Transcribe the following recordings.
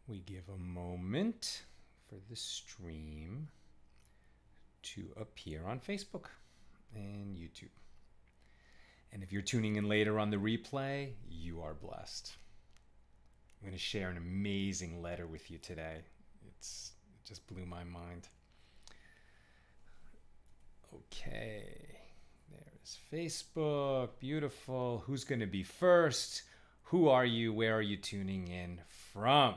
we give a moment for the stream to appear on Facebook and YouTube. And if you're tuning in later on the replay, you are blessed. I'm going to share an amazing letter with you today. It just blew my mind. Okay, there's Facebook. Beautiful. Who's going to be first? Who are you? Where are you tuning in from?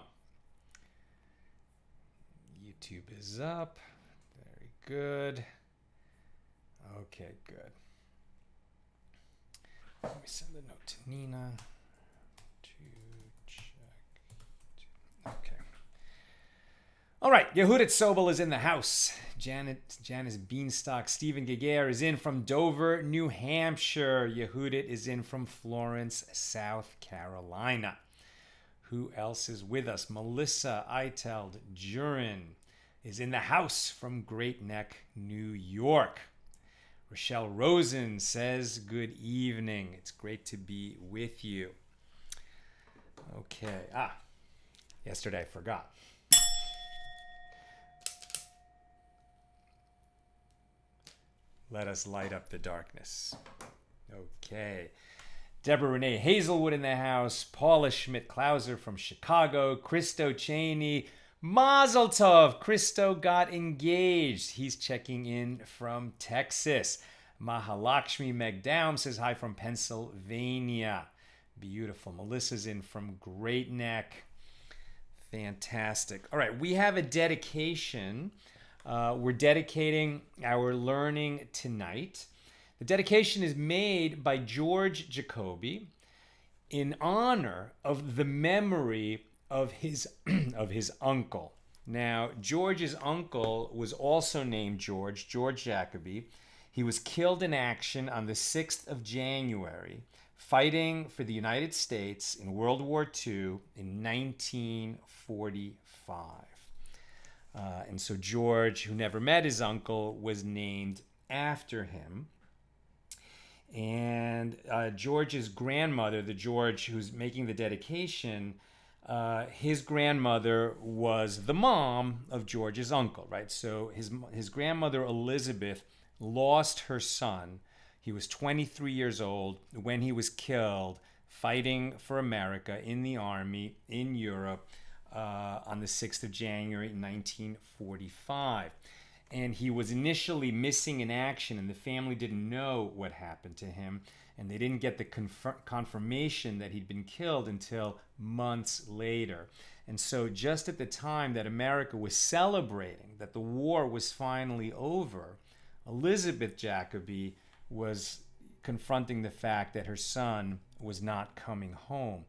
YouTube is up. Very good. Okay, good. Let me send a note to Nina to check. Okay. All right, Yehudit Sobel is in the house. Janice Beanstalk, Stephen Geiger is in from Dover, New Hampshire. Yehudit is in from Florence, South Carolina. Who else is with us? Melissa Eiteld Jurin is in the house from Great Neck, New York. Rochelle Rosen says, good evening. It's great to be with you. Okay. Yesterday I forgot. Let us light up the darkness. Okay. Deborah Renee Hazelwood in the house. Paula Schmidt-Klauser from Chicago. Christo Cheney. Mazel Tov. Christo got engaged. He's checking in from Texas. Mahalakshmi Megdown says hi from Pennsylvania. Beautiful. Melissa's in from Great Neck. Fantastic. All right. We have a dedication. We're dedicating our learning tonight. The dedication is made by George Jacoby in honor of the memory of his uncle. Now, George's uncle was also named George Jacoby. He was killed in action on the 6th of January, fighting for the United States in World War II in 1945. And so George, who never met his uncle, was named after him. And George's grandmother, the George who's making the dedication, his grandmother was the mom of George's uncle, right? So his grandmother, Elizabeth, lost her son. He was 23 years old when he was killed fighting for America in the army in Europe on the 6th of January 1945. And he was initially missing in action, and the family didn't know what happened to him, and they didn't get the confirmation that he'd been killed until months later. And so just at the time that America was celebrating that the war was finally over, Elizabeth Jacoby was confronting the fact that her son was not coming home.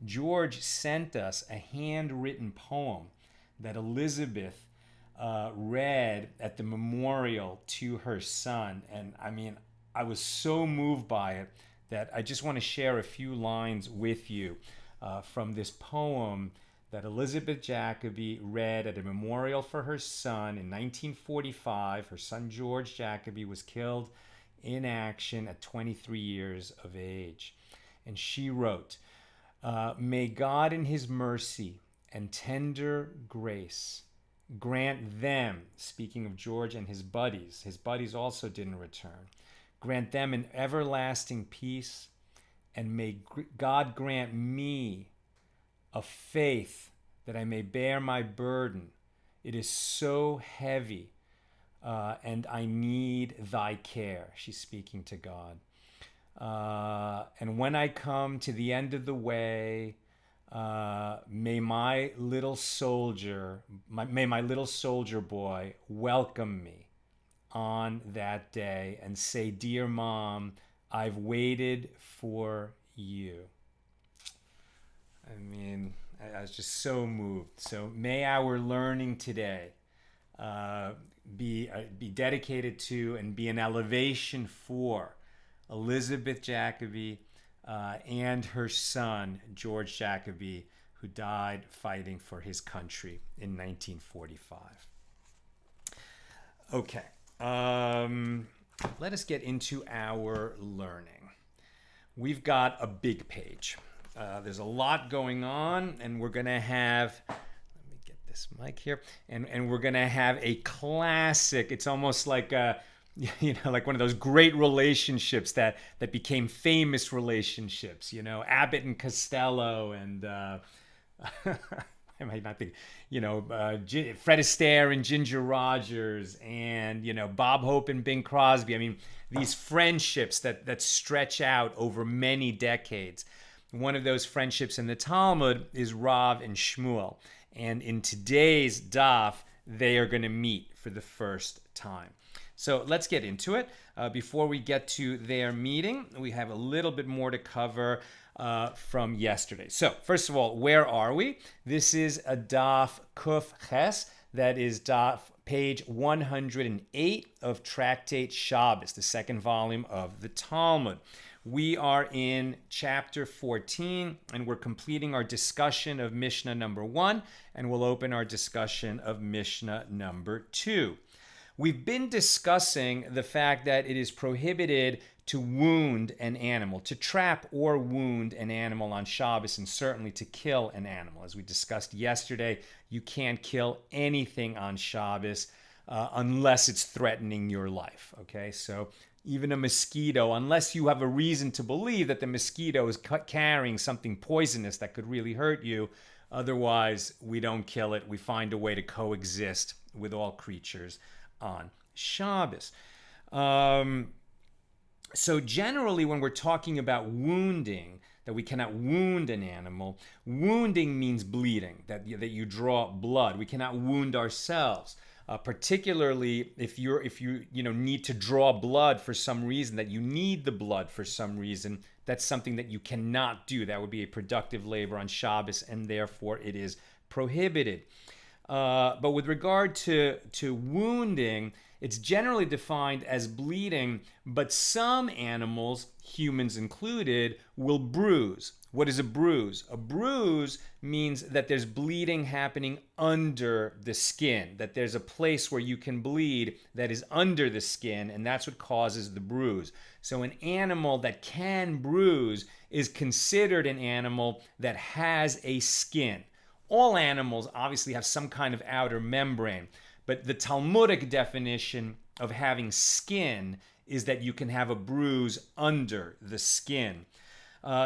George sent us a handwritten poem that Elizabeth read at the memorial to her son. And I mean, I was so moved by it that I just want to share a few lines with you from this poem that Elizabeth Jacoby read at a memorial for her son in 1945. Her son George Jacoby was killed in action at 23 years of age. And she wrote, may God in his mercy and tender grace grant them, speaking of George and his buddies also didn't return, grant them an everlasting peace, and may God grant me a faith that I may bear my burden. It is so heavy, and I need thy care. She's speaking to God. And when I come to the end of the way, may my little soldier boy welcome me on that day and say, dear mom, I've waited for you. I mean, I was just so moved. So may our learning today be dedicated to and be an elevation for Elizabeth Jacoby and her son, George Jacoby, who died fighting for his country in 1945. Okay, let us get into our learning. We've got a big page. There's a lot going on, and we're going to have, this mic here, and we're gonna have a classic. It's almost like like one of those great relationships that became famous relationships. Abbott and Costello, and I might not think, Fred Astaire and Ginger Rogers, and Bob Hope and Bing Crosby. I mean, these friendships that stretch out over many decades. One of those friendships in the Talmud is Rav and Shmuel. And in today's daf, they are going to meet for the first time. So let's get into it. Before we get to their meeting, we have a little bit more to cover from yesterday. So first of all, where are we? This is a daf Kuf Ches. That is daf page 108 of Tractate Shabbos, the second volume of the Talmud. We are in chapter 14, and we're completing our discussion of Mishnah number 1, and we'll open our discussion of Mishnah number 2. We've been discussing the fact that it is prohibited to wound an animal, to trap or wound an animal on Shabbos, and certainly to kill an animal. As we discussed yesterday, you can't kill anything on Shabbos unless it's threatening your life, okay? So even a mosquito, unless you have a reason to believe that the mosquito is carrying something poisonous that could really hurt you, otherwise we don't kill it. We find a way to coexist with all creatures on Shabbos. So generally, when we're talking about wounding, that we cannot wound an animal, wounding means bleeding, that you draw blood. We cannot wound ourselves. Particularly if you need to draw blood for some reason, that you need the blood for some reason, that's something that you cannot do. That would be a productive labor on Shabbos, and therefore it is prohibited. But with regard to wounding, it's generally defined as bleeding, but some animals, humans included, will bruise. What is a bruise? A bruise means that there's bleeding happening under the skin, that there's a place where you can bleed that is under the skin, and that's what causes the bruise. So an animal that can bruise is considered an animal that has a skin. All animals obviously have some kind of outer membrane, but the Talmudic definition of having skin is that you can have a bruise under the skin.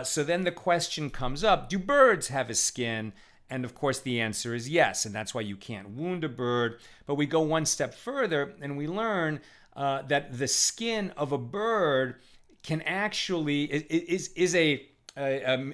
So then the question comes up, do birds have a skin? And of course the answer is yes, and that's why you can't wound a bird. But we go one step further and we learn that the skin of a bird can actually, is a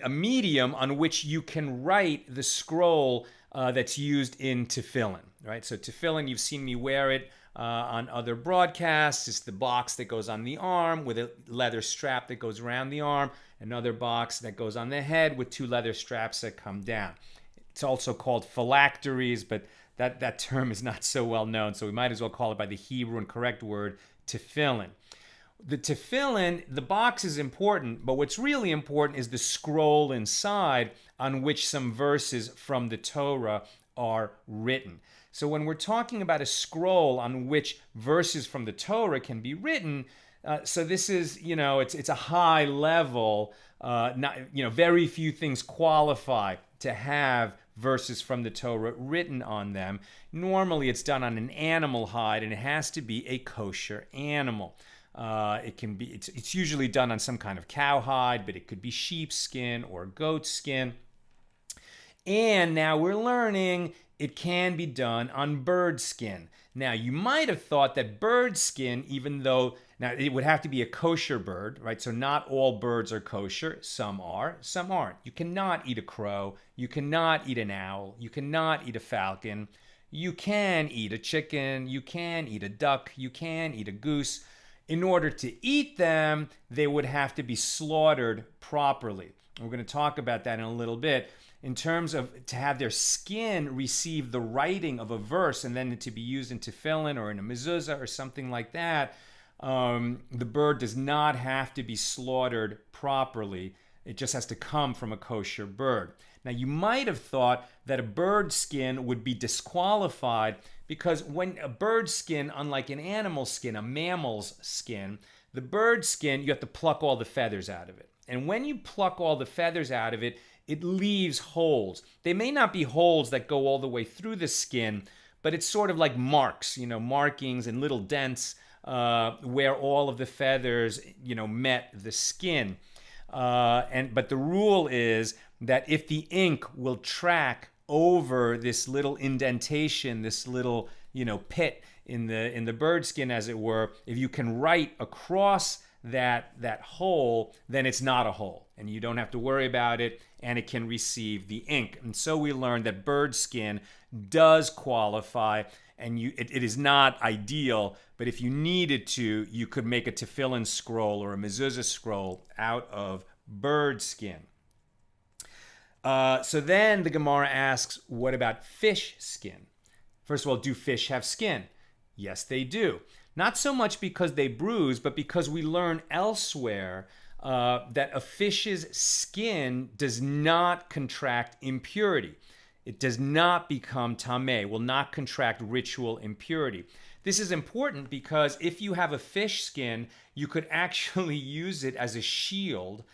medium on which you can write the scroll that's used in tefillin, right? So tefillin, you've seen me wear it on other broadcasts. It's the box that goes on the arm with a leather strap that goes around the arm, another box that goes on the head with two leather straps that come down. It's also called phylacteries, but that term is not so well known, so we might as well call it by the Hebrew and correct word, tefillin. The tefillin, the box is important, but what's really important is the scroll inside on which some verses from the Torah are written. So when we're talking about a scroll on which verses from the Torah can be written, so this is, it's a high level, very few things qualify to have verses from the Torah written on them. Normally it's done on an animal hide, and it has to be a kosher animal. It's usually done on some kind of cowhide, but it could be sheepskin or goat skin. And now we're learning it can be done on bird skin. Now, you might have thought that bird skin, even though, now it would have to be a kosher bird, right? So not all birds are kosher. Some are, some aren't. You cannot eat a crow. You cannot eat an owl. You cannot eat a falcon. You can eat a chicken. You can eat a duck. You can eat a goose. In order to eat them, they would have to be slaughtered properly. We're going to talk about that in a little bit. In terms of to have their skin receive the writing of a verse and then to be used in tefillin or in a mezuzah or something like that, the bird does not have to be slaughtered properly. It just has to come from a kosher bird. Now, you might have thought that a bird skin would be disqualified because when a bird skin, unlike an animal skin, a mammal's skin, the bird skin, you have to pluck all the feathers out of it. And when you pluck all the feathers out of it, it leaves holes. They may not be holes that go all the way through the skin, but it's sort of like marks, markings and little dents where all of the feathers, met the skin. But the rule is that if the ink will track over this little indentation, this little, pit in the bird skin, as it were, if you can write across that hole, then it's not a hole, and you don't have to worry about it, and it can receive the ink. And so we learned that bird skin does qualify, and it is not ideal, but if you needed to, you could make a tefillin scroll or a mezuzah scroll out of bird skin. So then the Gemara asks, what about fish skin? First of all, do fish have skin? Yes, they do. Not so much because they bruise, but because we learn elsewhere that a fish's skin does not contract impurity. It does not become tameh, will not contract ritual impurity. This is important because if you have a fish skin, you could actually use it as a shield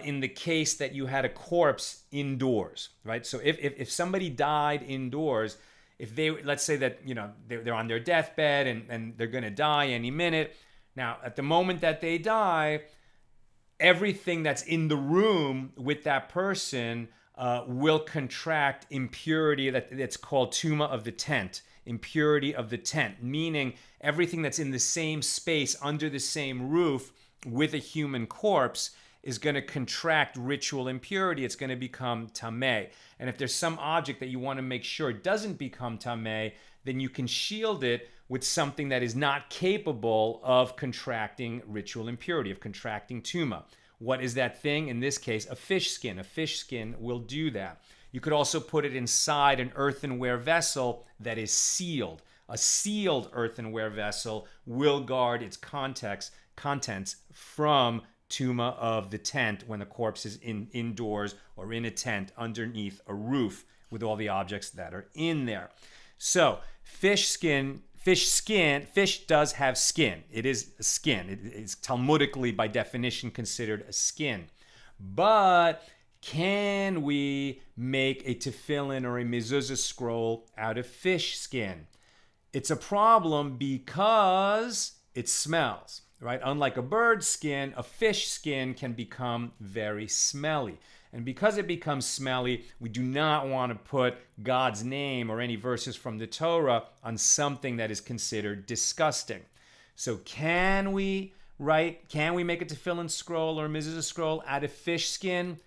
in the case that you had a corpse indoors, right? So if somebody died indoors, if they, let's say that, they're on their deathbed and they're going to die any minute. Now, at the moment that they die, everything that's in the room with that person will contract impurity that's called tuma of the tent, impurity of the tent, meaning everything that's in the same space under the same roof with a human corpse is going to contract ritual impurity. It's going to become tameh. And if there's some object that you want to make sure doesn't become tameh, then you can shield it with something that is not capable of contracting ritual impurity, of contracting tuma. What is that thing? In this case, a fish skin. A fish skin will do that. You could also put it inside an earthenware vessel that is sealed. A sealed earthenware vessel will guard its contents from tuma of the tent when the corpse is indoors or in a tent underneath a roof with all the objects that are in there. So fish does have skin. It is a skin. It is Talmudically, by definition, considered a skin. But can we make a tefillin or a mezuzah scroll out of fish skin? It's a problem because it smells. Right? Unlike a bird skin, a fish skin can become very smelly. And because it becomes smelly, we do not want to put God's name or any verses from the Torah on something that is considered disgusting. So can we make a tefillin scroll or a mezuzah scroll out of fish skin?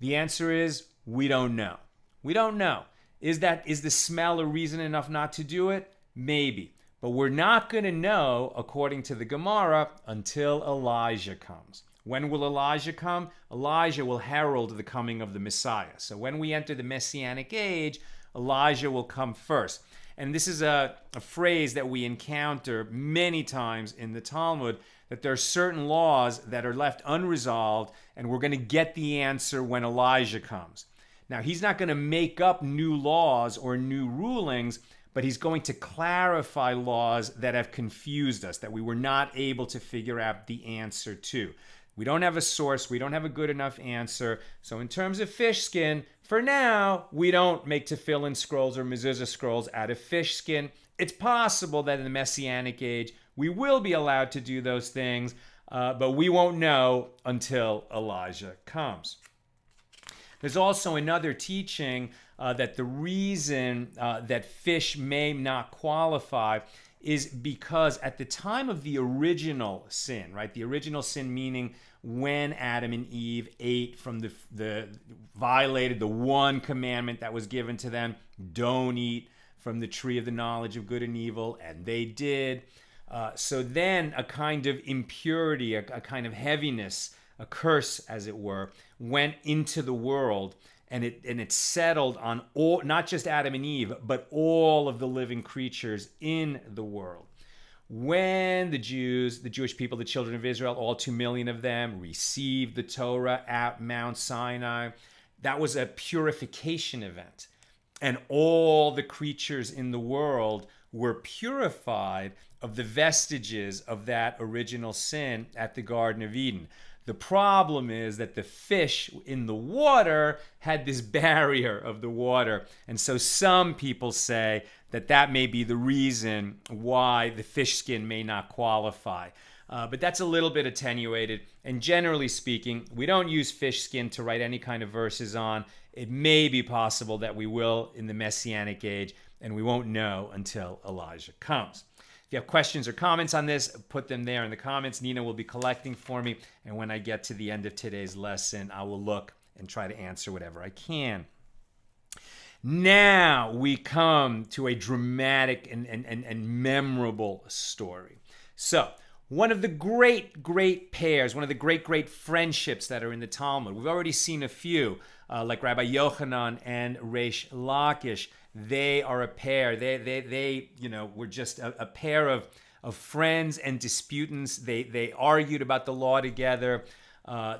The answer is we don't know. We don't know. Is the smell a reason enough not to do it? Maybe. But we're not going to know, according to the Gemara, until Elijah comes. When will Elijah come? Elijah will herald the coming of the Messiah. So when we enter the Messianic age, Elijah will come first. And this is a phrase that we encounter many times in the Talmud, that there are certain laws that are left unresolved, and we're going to get the answer when Elijah comes. Now, he's not going to make up new laws or new rulings, but he's going to clarify laws that have confused us, that we were not able to figure out the answer to. We don't have a source. We don't have a good enough answer. So in terms of fish skin, for now, we don't make tefillin scrolls or mezuzah scrolls out of fish skin. It's possible that in the Messianic age, we will be allowed to do those things, but we won't know until Elijah comes. There's also another teaching that the reason that fish may not qualify is because at the time of the original sin, right? The original sin meaning when Adam and Eve ate from violated the one commandment that was given to them, don't eat from the tree of the knowledge of good and evil, and they did. So then a kind of impurity, a kind of heaviness, a curse, as it were, went into the world, and it settled on all, not just Adam and Eve, but all of the living creatures in the world. When the Jewish people, the children of Israel, all 2 million of them, received the Torah at Mount Sinai, that was a purification event. And all the creatures in the world were purified of the vestiges of that original sin at the Garden of Eden. The problem is that the fish in the water had this barrier of the water. And so some people say that that may be the reason why the fish skin may not qualify. But that's a little bit attenuated. And generally speaking, we don't use fish skin to write any kind of verses on. It may be possible that we will in the Messianic age, and we won't know until Elijah comes. If you have questions or comments on this, put them there in the comments. Nina will be collecting for me. And when I get to the end of today's lesson, I will look and try to answer whatever I can. Now we come to a dramatic and memorable story. So, one of the great pairs, one of the great friendships that are in the Talmud. We've already seen a few, like Rabbi Yochanan and Reish Lakish. They are a pair. They were just a pair of friends and disputants. They argued about the law together.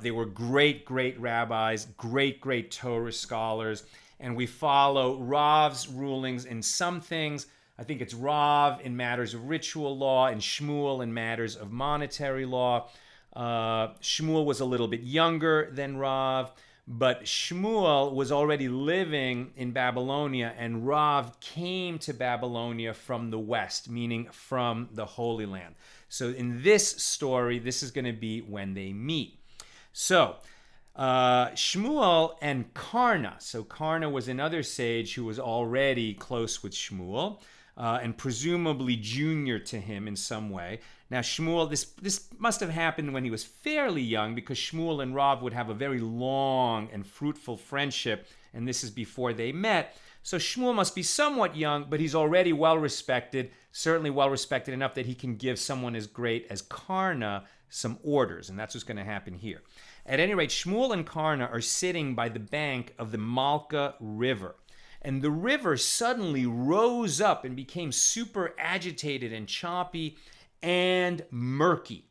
They were great rabbis, great Torah scholars. And we follow Rav's rulings in some things. I think it's Rav in matters of ritual law and Shmuel in matters of monetary law. Shmuel was a little bit younger than Rav, but Shmuel was already living in Babylonia, and Rav came to Babylonia from the west, meaning from the Holy Land. So in this story, this is going to be when they meet. So Shmuel and Karna. So Karna was another sage who was already close with Shmuel, and presumably junior to him in some way. Now Shmuel, this must have happened when he was fairly young, because Shmuel and Rav would have a very long and fruitful friendship, and this is before they met. So Shmuel must be somewhat young, but he's already well respected, certainly well respected enough that he can give someone as great as Karna some orders, and that's what's going to happen here. At any rate, Shmuel and Karna are sitting by the bank of the Malka River. And the river suddenly rose up and became super agitated and choppy and murky.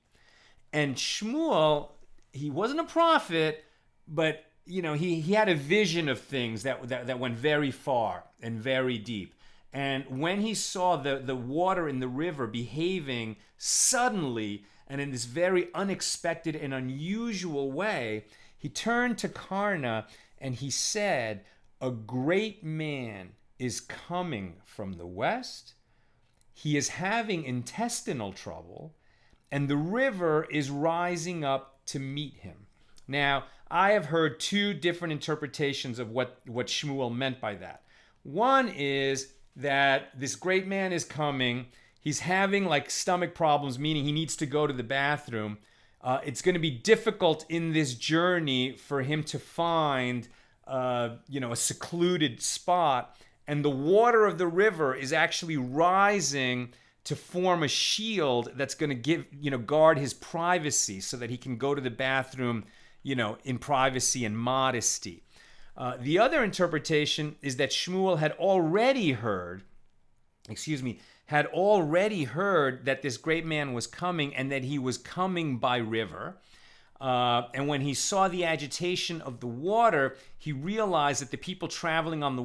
And Shmuel, he wasn't a prophet, but he had a vision of things that went very far and very deep. And when he saw the water in the river behaving suddenly and in this very unexpected and unusual way, he turned to Karna and he said, "A great man is coming from the west. He is having intestinal trouble, and the river is rising up to meet him." Now, I have heard two different interpretations of what Shmuel meant by that. One is that this great man is coming. He's having like stomach problems, meaning he needs to go to the bathroom. It's going to be difficult in this journey for him to find a secluded spot, and the water of the river is actually rising to form a shield that's going to guard his privacy so that he can go to the bathroom, in privacy and modesty. The other interpretation is that Shmuel had already heard that this great man was coming and that he was coming by river. And when he saw the agitation of the water, he realized that the people traveling on the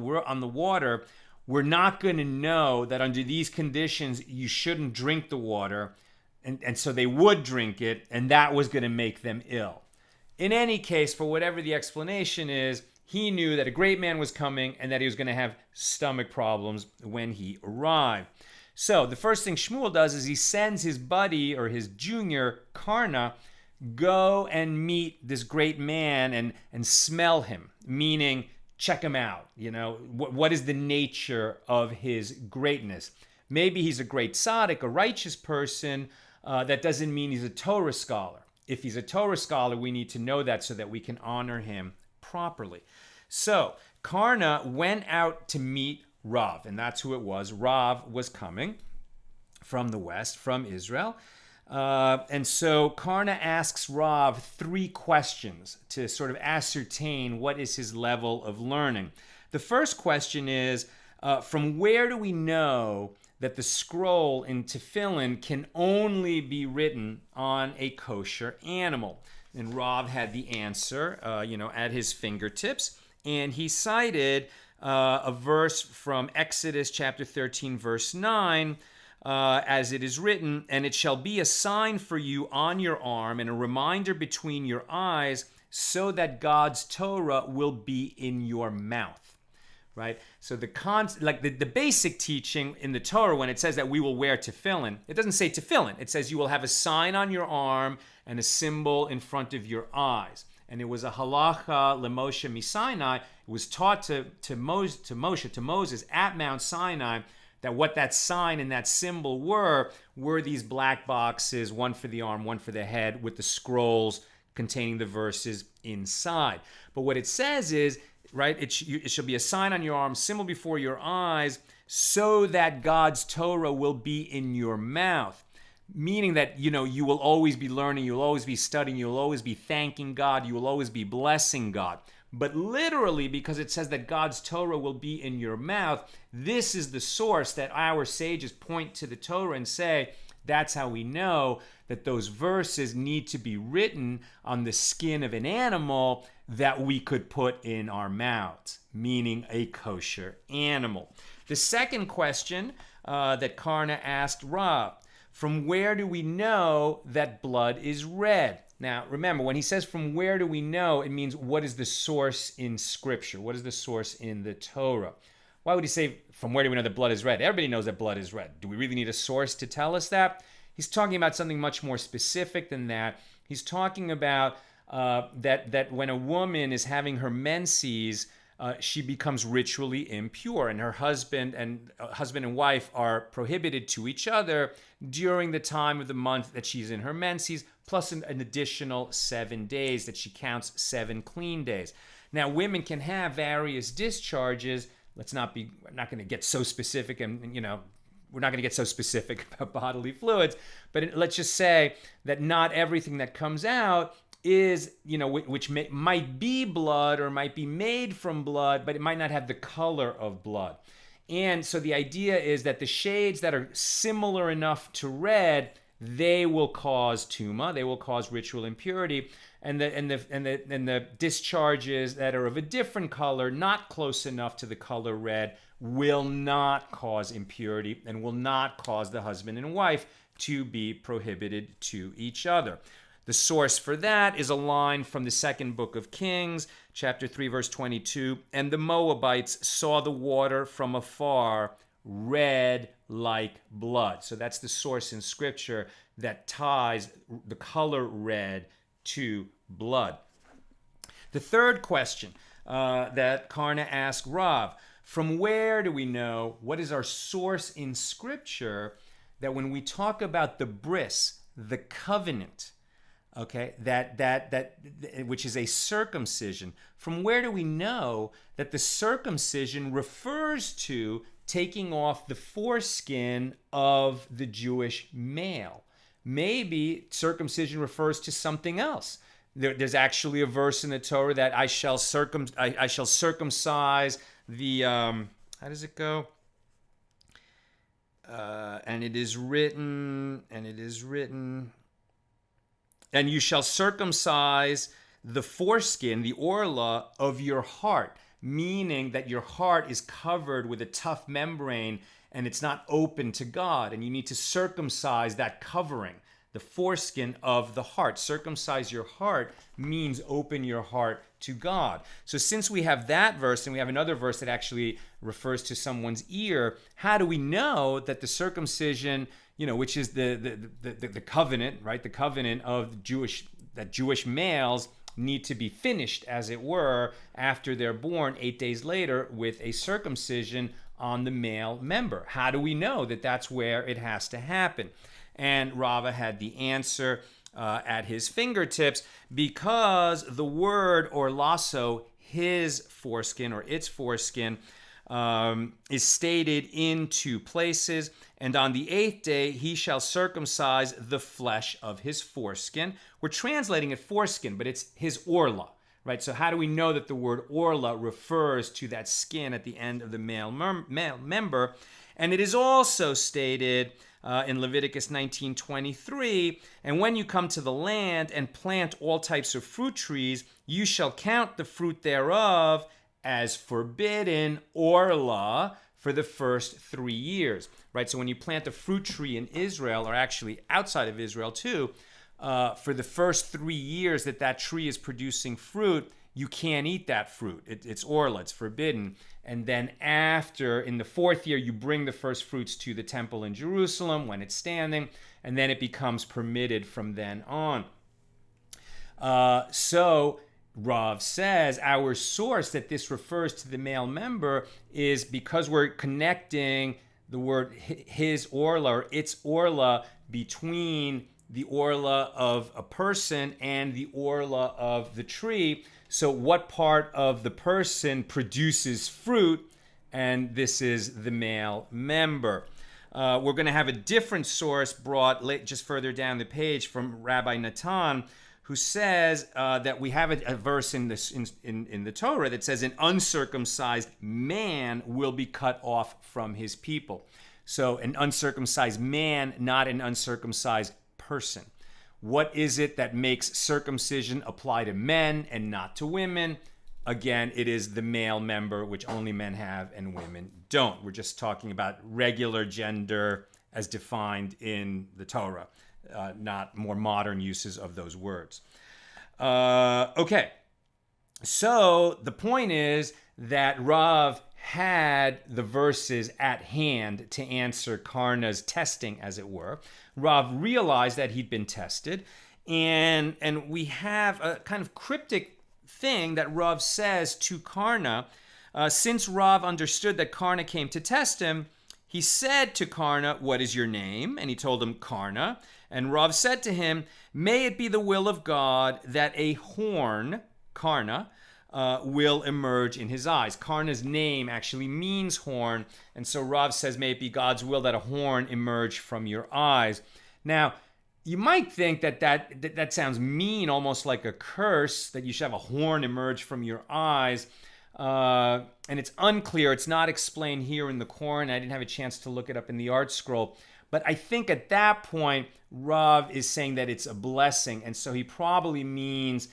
water were not going to know that under these conditions you shouldn't drink the water, and so they would drink it, and that was going to make them ill. In any case, for whatever the explanation is, he knew that a great man was coming and that he was going to have stomach problems when he arrived. So the first thing Shmuel does is he sends his buddy, or his junior, Karna, go and meet this great man and smell him, meaning check him out. What is the nature of his greatness? Maybe he's a great tzaddik, a righteous person. That doesn't mean he's a Torah scholar. If he's a Torah scholar, we need to know that so that we can honor him properly. So Karna went out to meet Rav, and that's who it was. Rav was coming from the west, from Israel. And so Karna asks Rav 3 questions to sort of ascertain what is his level of learning. The first question is, from where do we know that the scroll in tefillin can only be written on a kosher animal? And Rav had the answer, at his fingertips. And he cited a verse from Exodus chapter 13, verse 9, as it is written, and it shall be a sign for you on your arm and a reminder between your eyes, so that God's Torah will be in your mouth. Right? So the basic teaching in the Torah, when it says that we will wear tefillin, it doesn't say tefillin. It says you will have a sign on your arm and a symbol in front of your eyes. And it was a halacha lemoshe miSinai. It was taught to Moses at Mount Sinai, that what that sign and that symbol were these black boxes, one for the arm, one for the head, with the scrolls containing the verses inside. But what it says is, right, it shall be a sign on your arm, symbol before your eyes, so that God's Torah will be in your mouth. Meaning that, you will always be learning, you'll always be studying, you'll always be thanking God, you will always be blessing God. But literally, because it says that God's Torah will be in your mouth, this is the source that our sages point to the Torah and say, that's how we know that those verses need to be written on the skin of an animal that we could put in our mouths, meaning a kosher animal. The second question that Karna asked Rav, from where do we know that blood is red? Now, remember, when he says from where do we know, it means what is the source in Scripture? What is the source in the Torah? Why would he say, from where do we know that blood is red? Everybody knows that blood is red. Do we really need a source to tell us that? He's talking about something much more specific than that. He's talking about that when a woman is having her menses, she becomes ritually impure, and her husband and wife are prohibited to each other during the time of the month that she's in her menses, plus an additional 7 days that she counts 7 clean days. Now, women can have various discharges. We're not going to get so specific, and we're not going to get so specific about bodily fluids, but let's just say that not everything that comes out is, which might be blood or might be made from blood, but it might not have the color of blood. And so the idea is that the shades that are similar enough to red, they will cause tuma, they will cause ritual impurity, and the discharges that are of a different color, not close enough to the color red, will not cause impurity and will not cause the husband and wife to be prohibited to each other. The source for that is a line from the second book of Kings, chapter 3, verse 22. And the Moabites saw the water from afar, red like blood. So that's the source in Scripture that ties the color red to blood. The third question that Karna asked Rav, from where do we know, what is our source in Scripture, that when we talk about the bris, the covenant, okay, that which is a circumcision, from where do we know that the circumcision refers to taking off the foreskin of the Jewish male? Maybe circumcision refers to something else. There's actually a verse in the Torah that I shall circumcise the how does it go? And it is written, and you shall circumcise the foreskin, the orla of your heart, meaning that your heart is covered with a tough membrane and it's not open to God, and you need to circumcise that covering, the foreskin of the heart. Circumcise your heart means open your heart to God. So since we have that verse and we have another verse that actually refers to someone's ear, how do we know that the circumcision, which is the covenant, right? The covenant of that Jewish males need to be finished, as it were, after they're born 8 days later with a circumcision on the male member. How do we know that that's where it has to happen? And Rava had the answer at his fingertips, because the word or lasso, his foreskin or its foreskin, is stated in 2 places. And on the 8th day he shall circumcise the flesh of his foreskin. We're translating it foreskin, but it's his orla, right? So how do we know that the word orla refers to that skin at the end of the male member? And it is also stated in Leviticus 19:23, and when you come to the land and plant all types of fruit trees, you shall count the fruit thereof as forbidden orla for the first 3 years, right? So when you plant a fruit tree in Israel, or actually outside of Israel too, for the first 3 years that tree is producing fruit, you can't eat that fruit. It's orla, it's forbidden. And then after, in the 4th year, you bring the first fruits to the temple in Jerusalem when it's standing, and then it becomes permitted from then on. So Rav says our source that this refers to the male member is because we're connecting the word his orla or its orla between the orla of a person and the orla of the tree. So what part of the person produces fruit? And this is the male member. We're going to have a different source brought just further down the page from Rabbi Natan, who says that we have a verse in the Torah that says an uncircumcised man will be cut off from his people. So an uncircumcised man, not an uncircumcised person. What is it that makes circumcision apply to men and not to women? Again, it is the male member, which only men have and women don't. We're just talking about regular gender as defined in the Torah, not more modern uses of those words. Okay, so the point is that Rav had the verses at hand to answer Karna's testing, as it were. Rav realized that he'd been tested, and we have a kind of cryptic thing that Rav says to Karna. Since Rav understood that Karna came to test him, he said to Karna, "What is your name?" And he told him, "Karna." And Rav said to him, "May it be the will of God that a horn," Karna, will emerge in his eyes. Karna's name actually means horn, and so Rav says, may it be God's will that a horn emerge from your eyes. Now, you might think that sounds mean, almost like a curse, that you should have a horn emerge from your eyes, and it's unclear. It's not explained here in the Koran. I didn't have a chance to look it up in the art scroll, but I think at that point, Rav is saying that it's a blessing, and so he probably means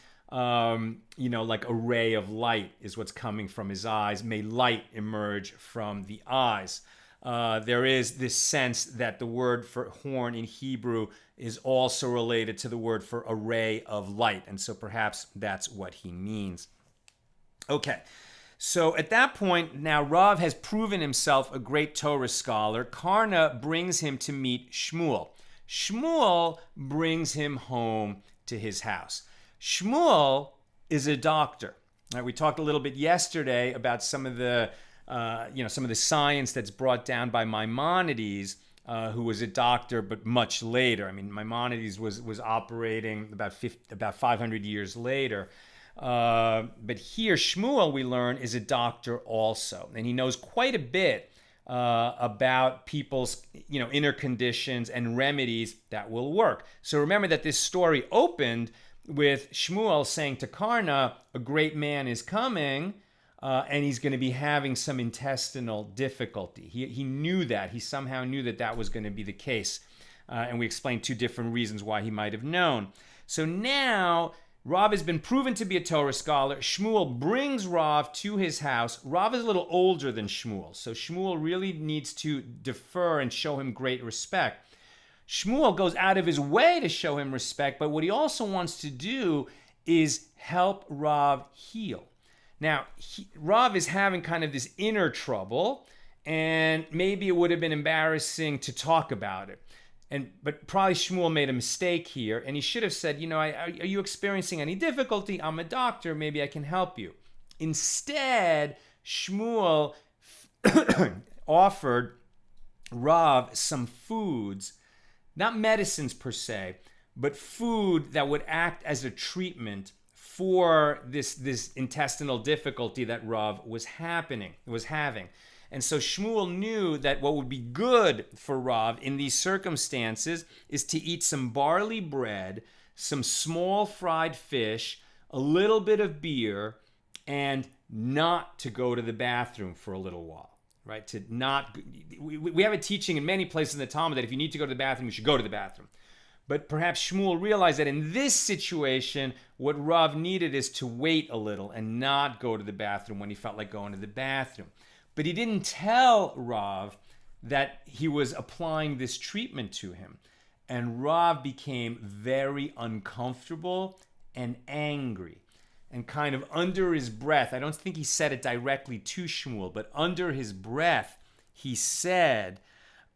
like a ray of light is what's coming from his eyes. May light emerge from the eyes. There is this sense that the word for horn in Hebrew is also related to the word for a ray of light. And so perhaps that's what he means. Okay. So at that point, now Rav has proven himself a great Torah scholar. Karna brings him to meet Shmuel. Shmuel brings him home to his house. Shmuel is a doctor. Right, we talked a little bit yesterday about some of the science that's brought down by Maimonides, who was a doctor, but much later. I mean, Maimonides was operating about 500 years later. But here, Shmuel, we learn, is a doctor also, and he knows quite a bit about people's inner conditions and remedies that will work. So remember that this story opened with Shmuel saying to Karna, a great man is coming, and he's going to be having some intestinal difficulty. He knew that. He somehow knew that was going to be the case. And we explained 2 different reasons why he might have known. So now, Rav has been proven to be a Torah scholar. Shmuel brings Rav to his house. Rav is a little older than Shmuel, so Shmuel really needs to defer and show him great respect. Shmuel goes out of his way to show him respect, but what he also wants to do is help Rav heal. Now, Rav is having kind of this inner trouble, and maybe it would have been embarrassing to talk about it. But probably Shmuel made a mistake here, and he should have said, are you experiencing any difficulty? I'm a doctor, maybe I can help you. Instead, Shmuel offered Rav some foods, not medicines per se, but food that would act as a treatment for this intestinal difficulty that Rav was having. And so Shmuel knew that what would be good for Rav in these circumstances is to eat some barley bread, some small fried fish, a little bit of beer, and not to go to the bathroom for a little while. Right? We have a teaching in many places in the Talmud that if you need to go to the bathroom, you should go to the bathroom. But perhaps Shmuel realized that in this situation, what Rav needed is to wait a little and not go to the bathroom when he felt like going to the bathroom. But he didn't tell Rav that he was applying this treatment to him. And Rav became very uncomfortable and angry. And kind of under his breath, I don't think he said it directly to Shmuel, but under his breath, he said,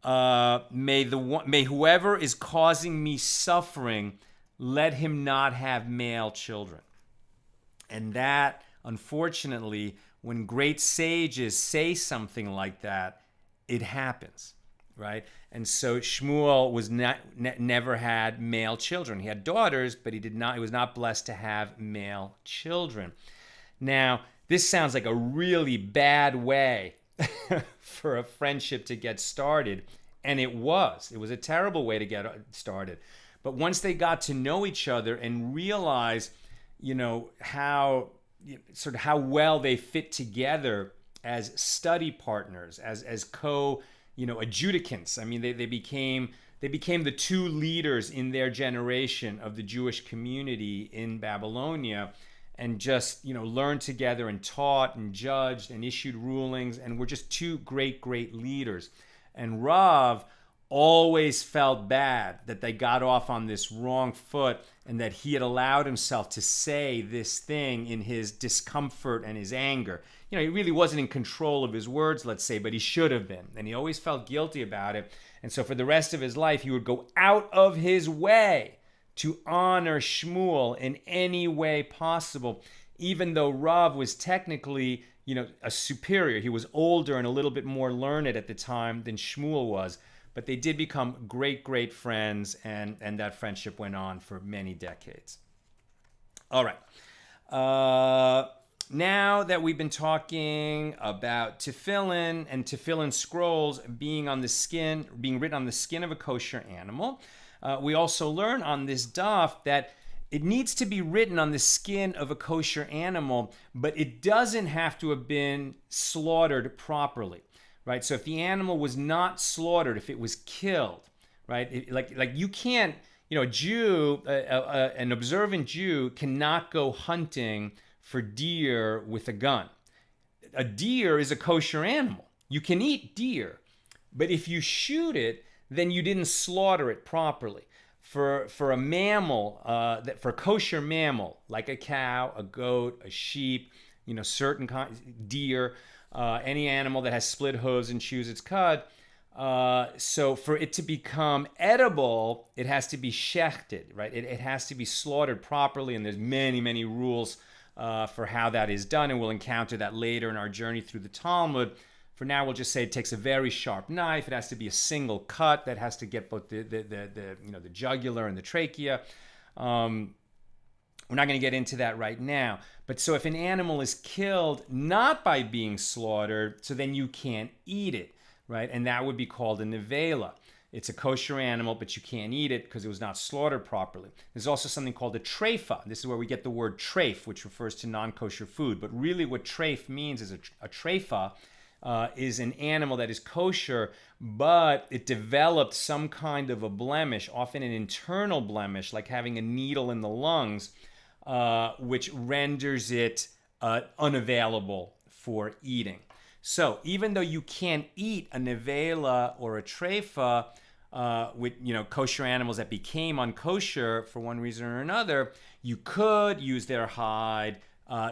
may whoever is causing me suffering, let him not have male children. And that, unfortunately, when great sages say something like that, it happens, right? And so Shmuel was never had male children. He had daughters, but he was not blessed to have male children. Now, this sounds like a really bad way for a friendship to get started, and it was. It was a terrible way to get started. But once they got to know each other and realize, how well they fit together as study partners, as adjudicants. I mean, they became the two leaders in their generation of the Jewish community in Babylonia, and just learned together and taught and judged and issued rulings, and were just two great leaders. And Rav always felt bad that they got off on this wrong foot, and that he had allowed himself to say this thing in his discomfort and his anger. He really wasn't in control of his words, let's say, but he should have been. And he always felt guilty about it. And so for the rest of his life, he would go out of his way to honor Shmuel in any way possible, even though Rav was technically, a superior. He was older and a little bit more learned at the time than Shmuel was. But they did become great friends, and that friendship went on for many decades. All right. Now that we've been talking about tefillin and tefillin scrolls being written on the skin of a kosher animal, we also learn on this daf that it needs to be written on the skin of a kosher animal, but it doesn't have to have been slaughtered properly. Right, so if the animal was not slaughtered, if it was killed, right, like you can't, a Jew, an observant Jew cannot go hunting for deer with a gun. A deer is a kosher animal. You can eat deer, but if you shoot it, then you didn't slaughter it properly. For a mammal, for a kosher mammal, like a cow, a goat, a sheep, certain deer. Any animal that has split hooves and chews its cud. So for it to become edible, it has to be shechted, right? It has to be slaughtered properly, and there's many rules for how that is done, and we'll encounter that later in our journey through the Talmud. For now, we'll just say it takes a very sharp knife. It has to be a single cut that has to get both the jugular and the trachea. We're not going to get into that right now. But so if an animal is killed not by being slaughtered, so then you can't eat it, right? And that would be called a nevela. It's a kosher animal, but you can't eat it because it was not slaughtered properly. There's also something called a treifa. This is where we get the word treif, which refers to non-kosher food. But really what treif means is a treifa is an animal that is kosher, but it developed some kind of a blemish, often an internal blemish, like having a needle in the lungs, which renders it unavailable for eating. So even though you can't eat a nevela or a treifa with kosher animals that became unkosher for one reason or another, you could use their hide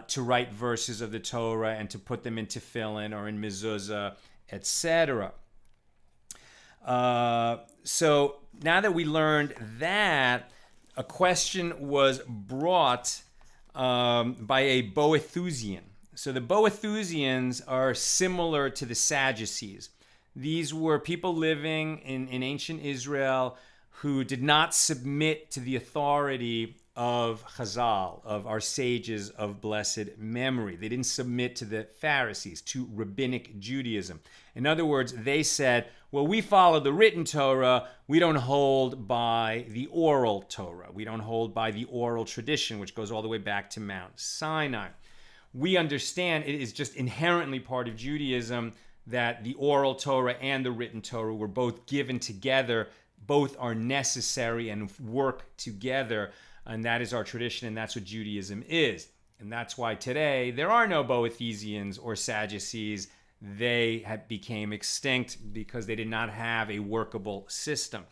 to write verses of the Torah and to put them in tefillin or in mezuzah, etc. So now that we learned that, a question was brought by a Boethusian. So the Boethusians are similar to the Sadducees. These were people living in ancient Israel who did not submit to the authority of Chazal, of our sages of blessed memory. They didn't submit to the Pharisees, to rabbinic Judaism. In other words, they said, well, we follow the written Torah. We don't hold by the oral Torah. We don't hold by the oral tradition, which goes all the way back to Mount Sinai. We understand it is just inherently part of Judaism that the oral Torah and the written Torah were both given together. Both are necessary and work together. And that is our tradition, and that's what Judaism is. And that's why today there are no Boethusians or Sadducees. they became extinct because they did not have a workable system.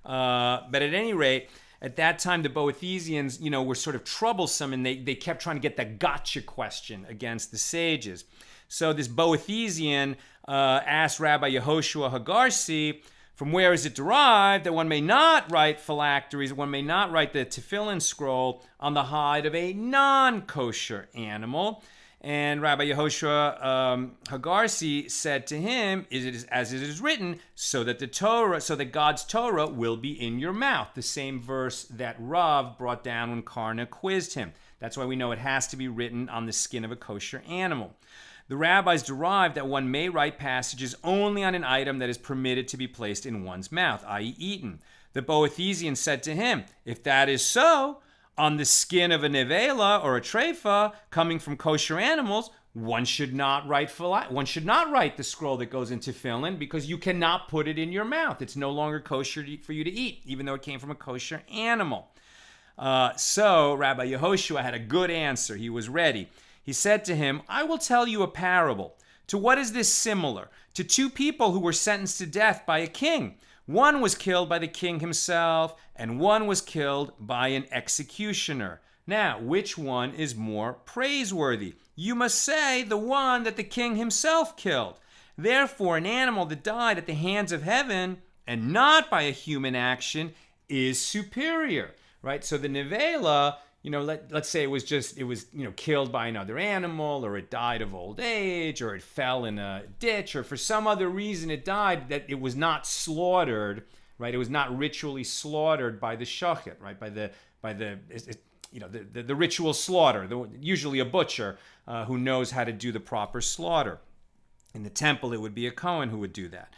But at any rate, at that time, the Boethusians, were sort of troublesome, and they kept trying to get that gotcha question against the sages. So this Boethusian asked Rabbi Yehoshua Hagarsi, from where is it derived that one may not write phylacteries, one may not write the tefillin scroll on the hide of a non-kosher animal? And Rabbi Yehoshua Hagarsi said to him, as it is written, so that God's Torah will be in your mouth. The same verse that Rav brought down when Karna quizzed him. That's why we know it has to be written on the skin of a kosher animal. The rabbis derived that one may write passages only on an item that is permitted to be placed in one's mouth, i.e. eaten. The Boethusian said to him, if that is so, on the skin of a nevela or a treifa coming from kosher animals, one should not write the scroll that goes into tefillin because you cannot put it in your mouth. It's no longer kosher for you to eat, even though it came from a kosher animal. So Rabbi Yehoshua had a good answer. He was ready. He said to him, I will tell you a parable. To what is this similar? To two people who were sentenced to death by a king. One was killed by the king himself, and one was killed by an executioner. Now, which one is more praiseworthy? You must say the one that the king himself killed. Therefore, an animal that died at the hands of heaven, and not by a human action, is superior. Right? So the nevela, let's say it was killed by another animal, or it died of old age, or it fell in a ditch, or for some other reason it died, that it was not slaughtered, right? It was not ritually slaughtered by the shochet, right? By the ritual slaughter, usually a butcher who knows how to do the proper slaughter. In the temple, it would be a Kohen who would do that.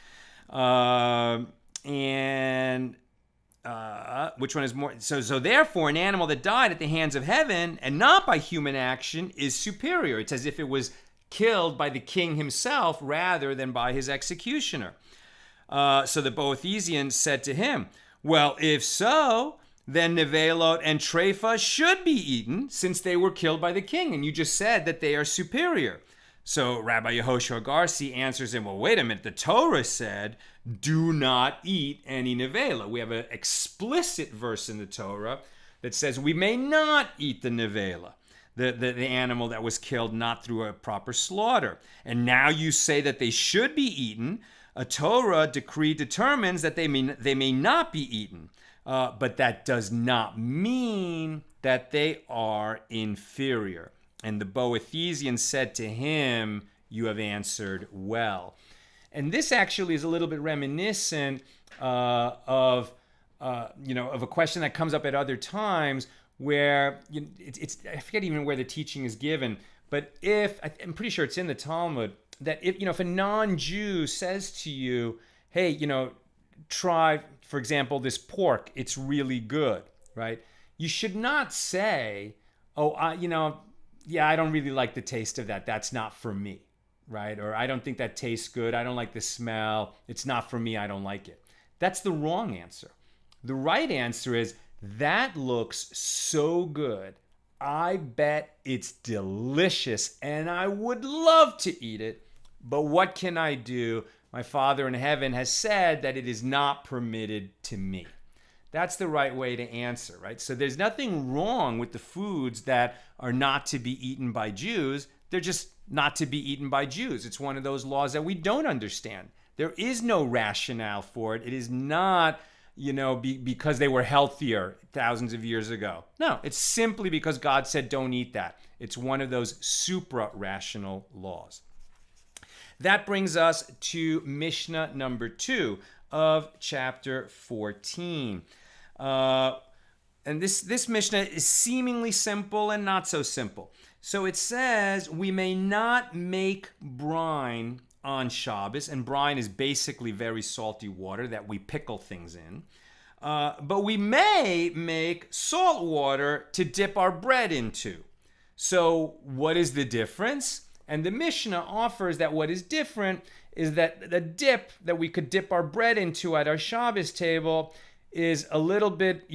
Which one is more? So therefore, an animal that died at the hands of heaven and not by human action is superior. It's as if it was killed by the king himself rather than by his executioner. So the Boethusian said to him, well, if so, then nevelot and treifa should be eaten since they were killed by the king. And you just said that they are superior. So Rabbi Yehoshua Hagarsi answers him, well, wait a minute. The Torah said, do not eat any nevela. We have an explicit verse in the Torah that says we may not eat the nevela, the animal that was killed not through a proper slaughter. And now you say that they should be eaten. A Torah decree determines that they may not be eaten. But that does not mean that they are inferior. And the Boethusian said to him, you have answered well. And this actually is a little bit reminiscent of a question that comes up at other times where I forget even where the teaching is given, but I'm pretty sure it's in the Talmud, that if a non-Jew says to you, hey, try, for example, this pork, it's really good, right? You should not say, I don't really like the taste of that. That's not for me, right? Or I don't think that tastes good. I don't like the smell. It's not for me. I don't like it. That's the wrong answer. The right answer is, that looks so good. I bet it's delicious and I would love to eat it. But what can I do? My Father in heaven has said that it is not permitted to me. That's the right way to answer, right? So there's nothing wrong with the foods that are not to be eaten by Jews. They're just not to be eaten by Jews. It's one of those laws that we don't understand. There is no rationale for it. It is not, because they were healthier thousands of years ago. No, it's simply because God said don't eat that. It's one of those supra-rational laws. That brings us to Mishnah number 2 of chapter 14. And this Mishnah is seemingly simple and not so simple. So it says, we may not make brine on Shabbos, and brine is basically very salty water that we pickle things in. But we may make salt water to dip our bread into. So what is the difference? And the Mishnah offers that what is different is that the dip that we could dip our bread into at our Shabbos table is a little bit,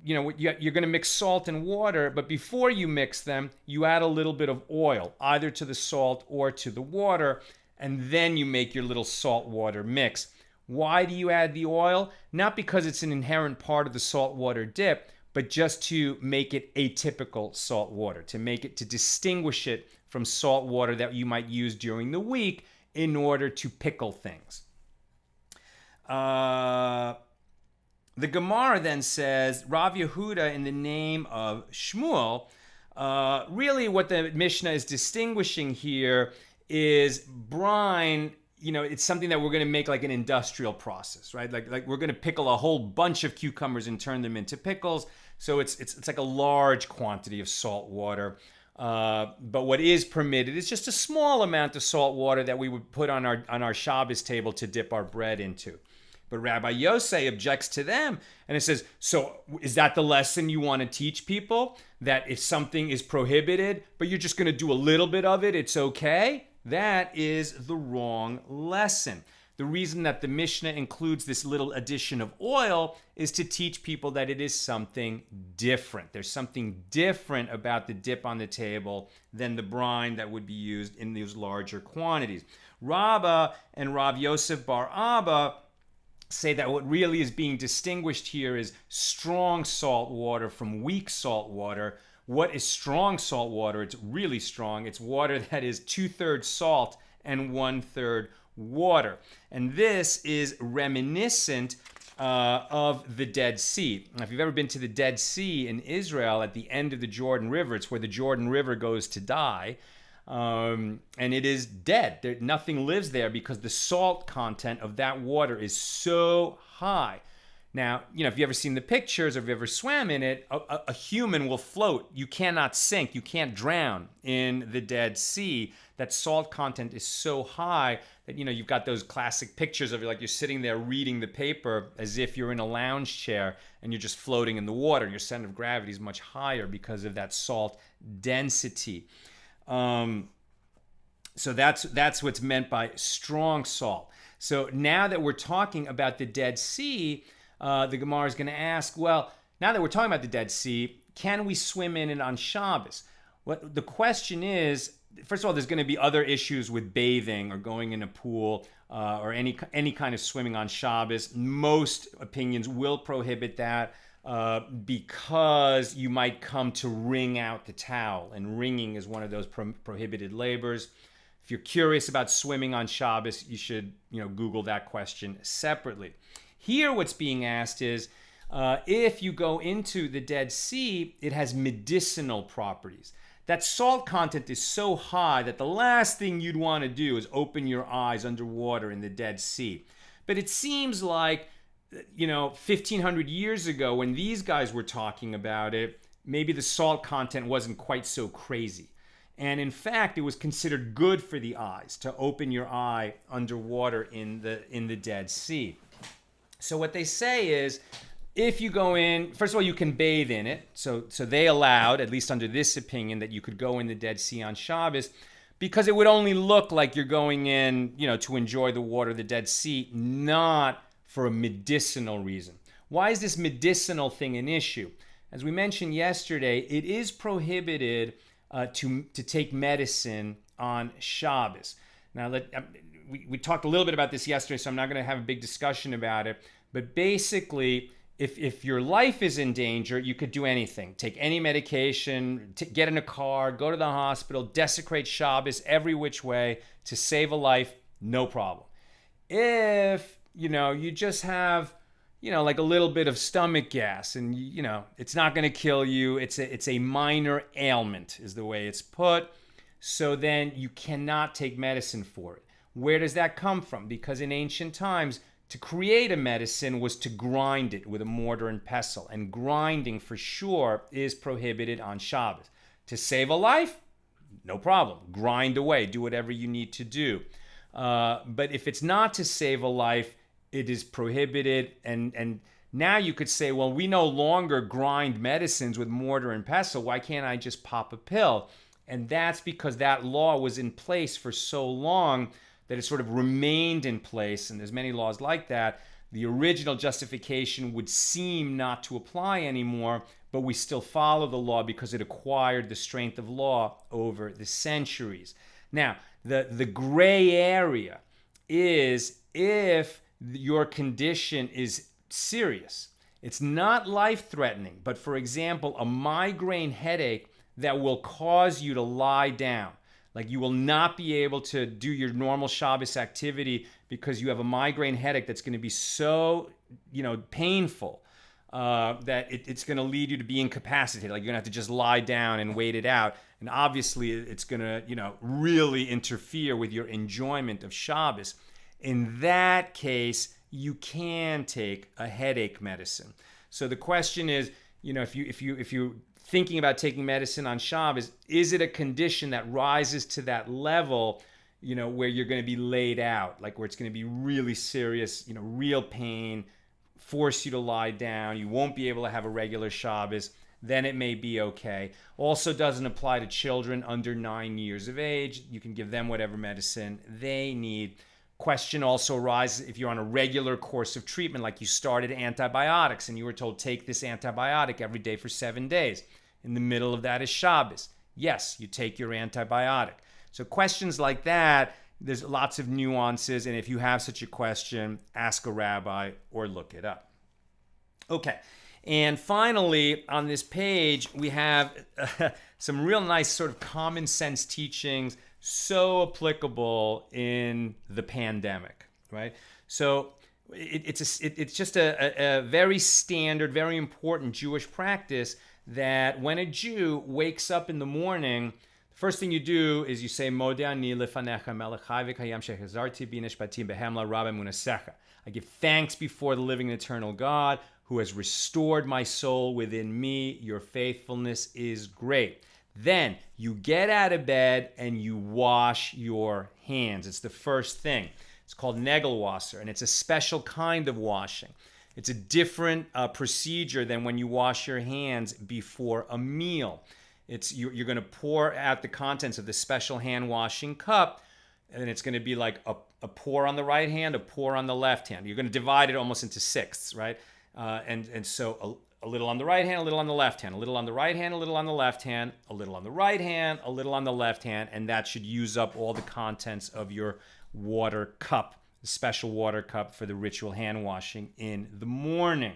you're going to mix salt and water, but before you mix them, you add a little bit of oil, either to the salt or to the water. and then you make your little salt water mix. Why do you add the oil? Not because it's an inherent part of the salt water dip, but just to make it atypical salt water, to distinguish it from salt water that you might use during the week in order to pickle things. The Gemara then says, Rav Yehuda, in the name of Shmuel, really what the Mishnah is distinguishing here is brine. It's something that we're going to make like an industrial process, right? Like we're going to pickle a whole bunch of cucumbers and turn them into pickles. So it's like a large quantity of salt water. But what is permitted is just a small amount of salt water that we would put on our Shabbos table to dip our bread into. But Rabbi Yosei objects to them, and it says, so is that the lesson you want to teach people? That if something is prohibited, but you're just going to do a little bit of it, it's okay? That is the wrong lesson. The reason that the Mishnah includes this little addition of oil is to teach people that it is something different. There's something different about the dip on the table than the brine that would be used in those larger quantities. Rabbah and Rav Yosef bar Abba say that what really is being distinguished here is strong salt water from weak salt water. What is strong salt water? It's really strong. It's water that is 2/3 salt and 1/3 water. And this is reminiscent of the Dead Sea. Now, if you've ever been to the Dead Sea in Israel at the end of the Jordan River, it's where the Jordan River goes to die. And it is dead. Nothing lives there because the salt content of that water is so high. Now, if you've ever seen the pictures or if you've ever swam in it, a human will float. You cannot sink. You can't drown in the Dead Sea. That salt content is so high that, you've got those classic pictures of you're sitting there reading the paper as if you're in a lounge chair and you're just floating in the water, and your center of gravity is much higher because of that salt density. So that's what's meant by strong salt. So now that we're talking about the Dead Sea, the Gemara is going to ask, well, now that we're talking about the Dead Sea, can we swim in it on Shabbos? What the question is, first of all, there's going to be other issues with bathing or going in a pool or any kind of swimming on Shabbos. Most opinions will prohibit that because you might come to wring out the towel, and wringing is one of those prohibited labors. If you're curious about swimming on Shabbos, you should Google that question separately. Here, what's being asked is, if you go into the Dead Sea, it has medicinal properties. That salt content is so high that the last thing you'd want to do is open your eyes underwater in the Dead Sea. But it seems like, 1,500 years ago, when these guys were talking about it, maybe the salt content wasn't quite so crazy. And in fact, it was considered good for the eyes to open your eye underwater in the Dead Sea. So what they say is, if you go in, first of all, you can bathe in it. So they allowed, at least under this opinion, that you could go in the Dead Sea on Shabbos, because it would only look like you're going in, to enjoy the water of the Dead Sea, not for a medicinal reason. Why is this medicinal thing an issue? As we mentioned yesterday, it is prohibited to take medicine on Shabbos. Now, we talked a little bit about this yesterday, so I'm not going to have a big discussion about it. But basically, if your life is in danger, you could do anything. Take any medication, get in a car, go to the hospital, desecrate Shabbos every which way to save a life, no problem. If, you just have, like a little bit of stomach gas and, it's not going to kill you. It's a minor ailment is the way it's put. So then you cannot take medicine for it. Where does that come from? Because in ancient times, to create a medicine was to grind it with a mortar and pestle. And grinding, for sure, is prohibited on Shabbos. To save a life, no problem. Grind away. Do whatever you need to do. But if it's not to save a life, it is prohibited. And now you could say, well, we no longer grind medicines with mortar and pestle. Why can't I just pop a pill? And that's because that law was in place for so long that it sort of remained in place, and there's many laws like that. The original justification would seem not to apply anymore, but we still follow the law because it acquired the strength of law over the centuries. Now, the gray area is if your condition is serious. It's not life-threatening, but for example, a migraine headache that will cause you to lie down. Like you will not be able to do your normal Shabbos activity because you have a migraine headache that's going to be so, painful that it's going to lead you to be incapacitated. Like you're going to have to just lie down and wait it out. And obviously it's going to, really interfere with your enjoyment of Shabbos. In that case, you can take a headache medicine. So the question is, if you're thinking about taking medicine on Shabbos, is it a condition that rises to that level, where you're going to be laid out, like where it's going to be really serious, real pain, force you to lie down, you won't be able to have a regular Shabbos, then it may be okay. Also doesn't apply to children under 9 years of age. You can give them whatever medicine they need. Question also arises if you're on a regular course of treatment, like you started antibiotics and you were told take this antibiotic every day for 7 days. In the middle of that is Shabbos. Yes, you take your antibiotic. So questions like that, there's lots of nuances, and if you have such a question, ask a rabbi or look it up. Okay, and finally, on this page, we have some real nice sort of common sense teachings, so applicable in the pandemic, right? So it's just a very standard, very important Jewish practice that when a Jew wakes up in the morning, the first thing you do is you say, Modeh Neela Faneca, Melek Hayam Shechazarti Binishbatim Behamla Rabbi Munasecha. I give thanks before the living and eternal God who has restored my soul within me. Your faithfulness is great. Then you get out of bed and you wash your hands. It's the first thing. It's called Nagle wasser, and it's a special kind of washing. It's a different procedure than when you wash your hands before a meal. You're going to pour out the contents of this special hand washing cup, and it's going to be like a pour on the right hand, a pour on the left hand. You're going to divide it almost into sixths, right? And so a little on the right hand, a little on the left hand, a little on the right hand, a little on the left hand, a little on the right hand, a little on the left hand, and that should use up all the contents of your water cup, the special water cup for the ritual hand washing in the morning.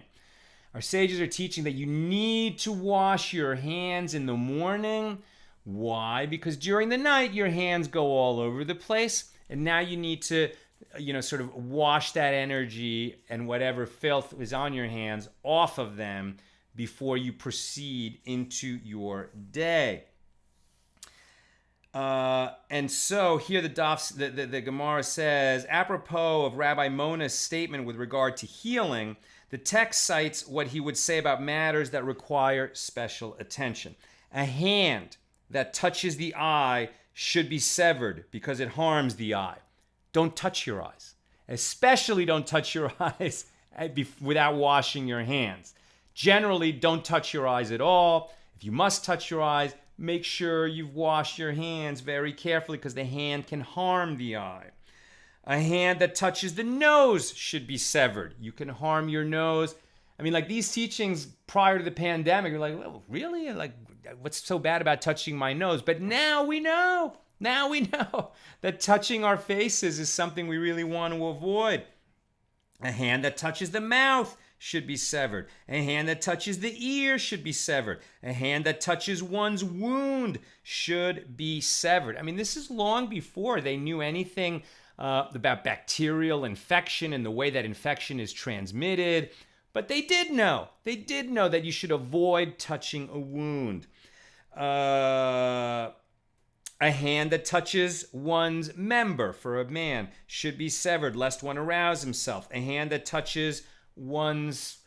Our sages are teaching that you need to wash your hands in the morning. Why? Because during the night, your hands go all over the place, and now you need to sort of wash that energy and whatever filth is on your hands off of them before you proceed into your day. And so here the Gemara says, apropos of Rabbi Mona's statement with regard to healing, the text cites what he would say about matters that require special attention. A hand that touches the eye should be severed because it harms the eye. Don't touch your eyes. Especially don't touch your eyes without washing your hands. Generally, don't touch your eyes at all. If you must touch your eyes, make sure you've washed your hands very carefully because the hand can harm the eye. A hand that touches the nose should be severed. You can harm your nose. I mean, like these teachings prior to the pandemic, you're like, well, really? Like, what's so bad about touching my nose? But now we know. Now we know that touching our faces is something we really want to avoid. A hand that touches the mouth should be severed. A hand that touches the ear should be severed. A hand that touches one's wound should be severed. I mean, this is long before they knew anything about bacterial infection and the way that infection is transmitted. But they did know. They did know that you should avoid touching a wound. A hand that touches one's member for a man should be severed, lest one arouse himself. A hand that touches one's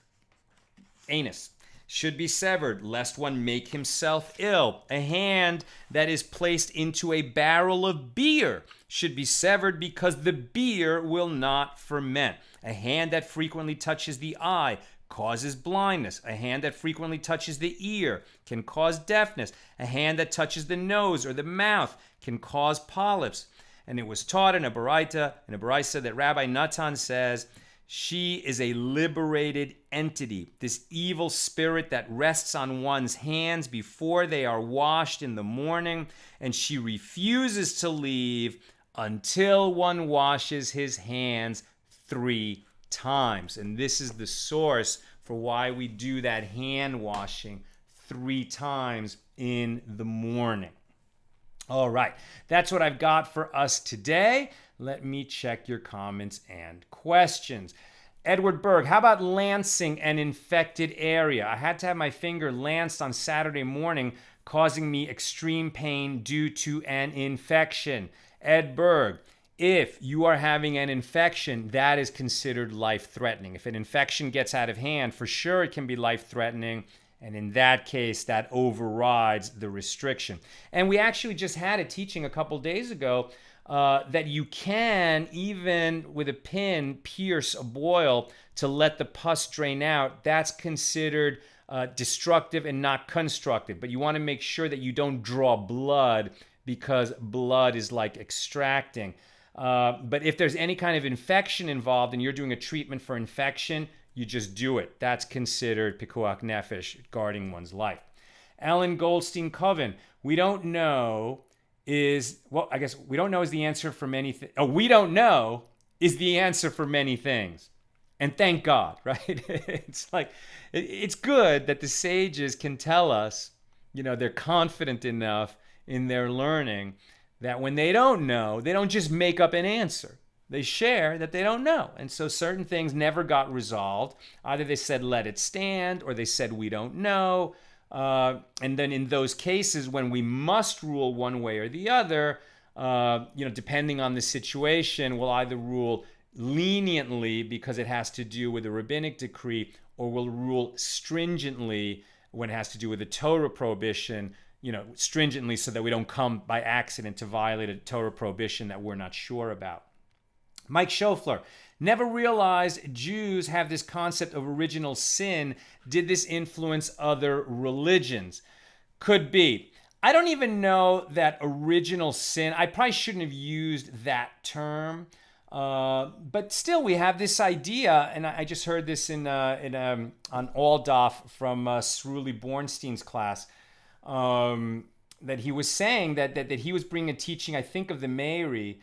anus should be severed, lest one make himself ill. A hand that is placed into a barrel of beer should be severed because the beer will not ferment. A hand that frequently touches the eye causes blindness. A hand that frequently touches the ear can cause deafness. A hand that touches the nose or the mouth can cause polyps. And it was taught in a Baraita, that Rabbi Natan says, She is a liberated entity, this evil spirit that rests on one's hands before they are washed in the morning, and she refuses to leave until one washes his hands 3 times. And this is the source for why we do that hand washing 3 times in the morning. All right, that's what I've got for us today. Let me check your comments and questions. Edward Berg, how about lancing an infected area? I had to have my finger lanced on Saturday morning, causing me extreme pain due to an infection. Ed Berg, if you are having an infection, that is considered life-threatening. If an infection gets out of hand, for sure it can be life-threatening. And in that case, that overrides the restriction. And we actually just had a teaching a couple days ago that you can, even with a pin, pierce a boil to let the pus drain out. That's considered destructive and not constructive. But you want to make sure that you don't draw blood, because blood is like extracting. But if there's any kind of infection involved and you're doing a treatment for infection, you just do it. That's considered pikuach nefesh, guarding one's life. Ellen Goldstein Coven, we don't know is, well, I guess we don't know is the answer for many things. We don't know is the answer for many things. And thank God, right? It's like, it's good that the sages can tell us, they're confident enough in their learning that when they don't know, they don't just make up an answer. They share that they don't know. And so certain things never got resolved. Either they said, let it stand, or they said, we don't know. And then in those cases, when we must rule one way or the other, depending on the situation, we'll either rule leniently because it has to do with a rabbinic decree, or we'll rule stringently when it has to do with a Torah prohibition, stringently so that we don't come by accident to violate a Torah prohibition that we're not sure about. Mike Schofler, never realized Jews have this concept of original sin. Did this influence other religions? Could be. I don't even know that original sin. I probably shouldn't have used that term. But still, we have this idea, and I just heard this on Aldaf from Sruli Bornstein's class, that he was saying that he was bringing a teaching, I think, of the Meiri,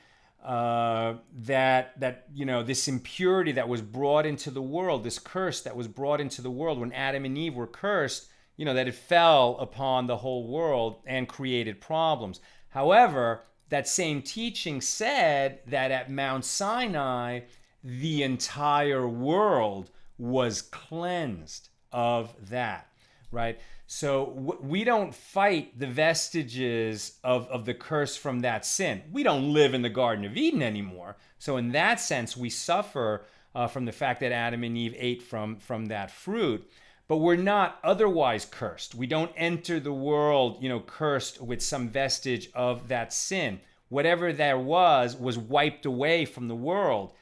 that this impurity that was brought into the world, this curse that was brought into the world when Adam and Eve were cursed, that it fell upon the whole world and created problems. However, that same teaching said that at Mount Sinai, the entire world was cleansed of that, right? So we don't fight the vestiges of the curse from that sin. We don't live in the Garden of Eden anymore. So in that sense, we suffer from the fact that Adam and Eve ate from that fruit. But we're not otherwise cursed. We don't enter the world, cursed with some vestige of that sin. Whatever there was wiped away from the world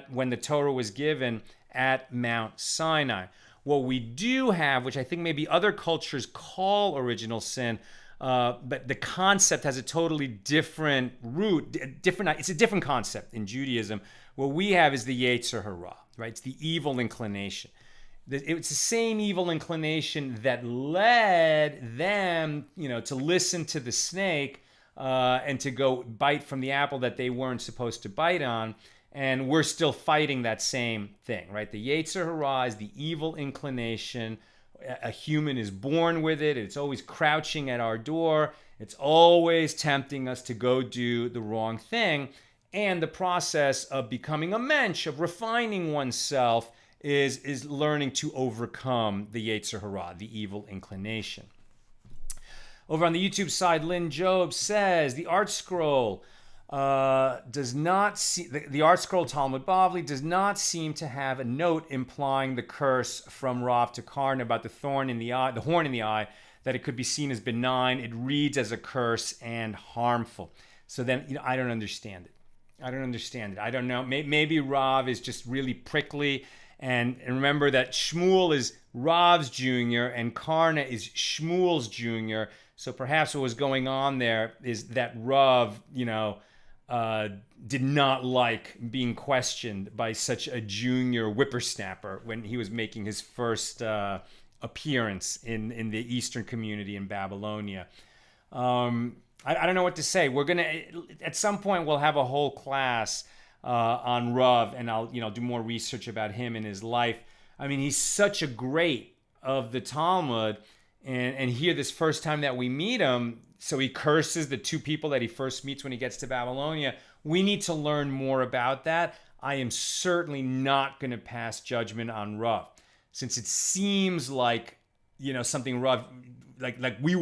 when the Torah was given at Mount Sinai. What we do have, which I think maybe other cultures call original sin, but the concept has a totally different root, it's a different concept in Judaism. What we have is the Yetzer Hara, right? It's the evil inclination. It's the same evil inclination that led them, to listen to the snake and to go bite from the apple that they weren't supposed to bite on. And we're still fighting that same thing, right? The Yetzer Hara is the evil inclination. A human is born with it. It's always crouching at our door. It's always tempting us to go do the wrong thing. And the process of becoming a mensch, of refining oneself, is learning to overcome the Yetzer Hara, the evil inclination. Over on the YouTube side, Lynn Job says, the art scroll does not see the art scroll Talmud Bavli does not seem to have a note implying the curse from Rav to Karna about the horn in the eye, that it could be seen as benign. It reads as a curse and harmful. So then, I don't understand it. I don't know. Maybe Rav is just really prickly. And remember that Shmuel is Rav's junior and Karna is Shmuel's junior. So perhaps what was going on there is that Rav, did not like being questioned by such a junior whippersnapper when he was making his first appearance in the Eastern community in Babylonia. I don't know what to say. We're gonna at some point we'll have a whole class on Rav, and I'll do more research about him and his life. I mean, he's such a great of the Talmud, and here this first time that we meet him, so he curses the two people that he first meets when he gets to Babylonia. We need to learn more about that. I am certainly not going to pass judgment on Rav, since it seems like something Rav like we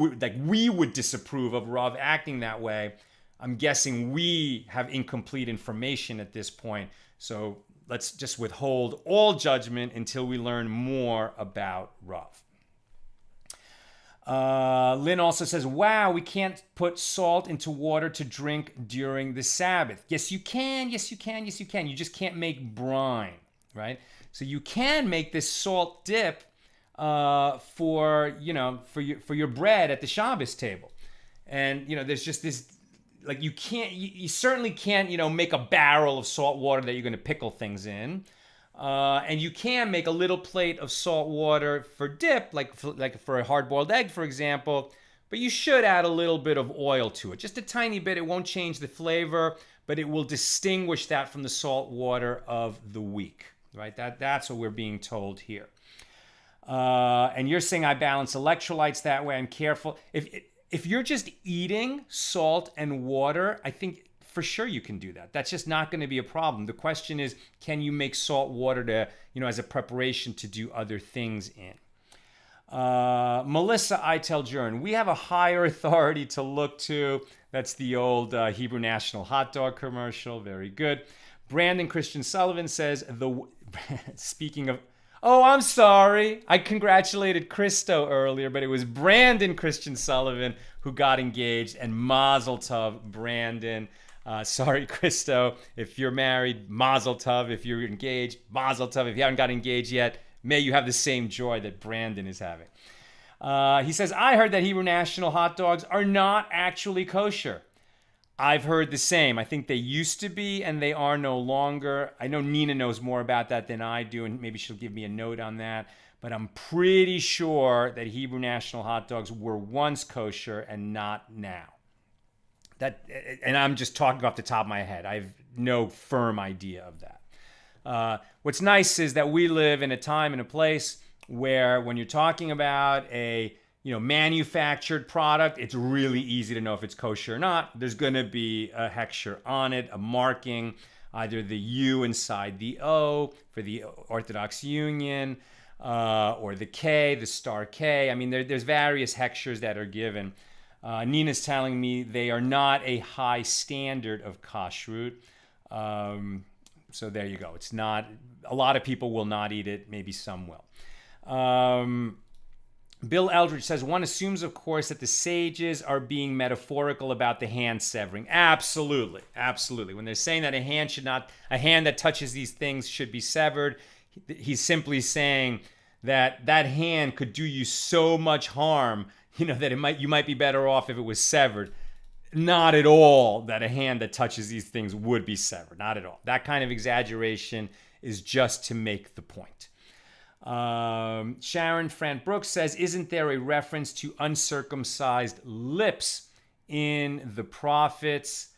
would disapprove of Rav acting that way. I'm guessing we have incomplete information at this point, so let's just withhold all judgment until we learn more about Rav. Lynn also says, wow, we can't put salt into water to drink during the Sabbath. Yes, you can. Yes, you can. Yes, you can. You just can't make brine, right? So you can make this salt dip for your bread at the Shabbos table. And, there's just this, like, you certainly can't, make a barrel of salt water that you're going to pickle things in. And you can make a little plate of salt water for dip, like for a hard-boiled egg, for example, but you should add a little bit of oil to it. Just a tiny bit. It won't change the flavor, but it will distinguish that from the salt water of the week, right? That's what we're being told here. And you're saying I balance electrolytes that way. I'm careful. If you're just eating salt and water, I think for sure you can do that. That's just not going to be a problem. The question is, can you make salt water to, as a preparation to do other things in? Melissa Eiteljourn, we have a higher authority to look to. That's the old Hebrew National hot dog commercial. Very good. Brandon Christian Sullivan says, speaking of, oh, I'm sorry. I congratulated Christo earlier, but it was Brandon Christian Sullivan who got engaged, and Mazel Tov, Brandon. Sorry, Christo, if you're married, Mazel Tov. If you're engaged, Mazel Tov. If you haven't got engaged yet, may you have the same joy that Brandon is having. He says, I heard that Hebrew National hot dogs are not actually kosher. I've heard the same. I think they used to be, and they are no longer. I know Nina knows more about that than I do, and maybe she'll give me a note on that. But I'm pretty sure that Hebrew National hot dogs were once kosher and not now. And I'm just talking off the top of my head. I have no firm idea of that. What's nice is that we live in a time and a place where when you're talking about a manufactured product, it's really easy to know if it's kosher or not. There's going to be a hechsher on it, a marking, either the U inside the O for the Orthodox Union, or the K, the star K. I mean, there's various hechshers that are given. Nina's telling me they are not a high standard of kashrut. So there you go. It's not, a lot of people will not eat it. Maybe some will. Bill Eldridge says, one assumes, of course, that the sages are being metaphorical about the hand severing. Absolutely. Absolutely. When they're saying that a hand that touches these things should be severed, he's simply saying that hand could do you so much harm, that you might be better off if it was severed. Not at all that a hand that touches these things would be severed. Not at all. That kind of exaggeration is just to make the point. Sharon Fran Brooks says, isn't there a reference to uncircumcised lips in the prophets?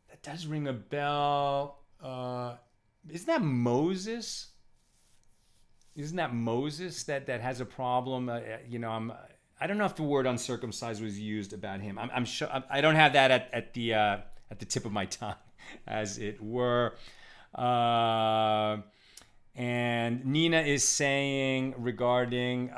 That does ring a bell. Isn't that Moses? Isn't that Moses that has a problem? I don't know if the word uncircumcised was used about him. I'm sure I don't have that at the tip of my tongue, as it were. And Nina is saying regarding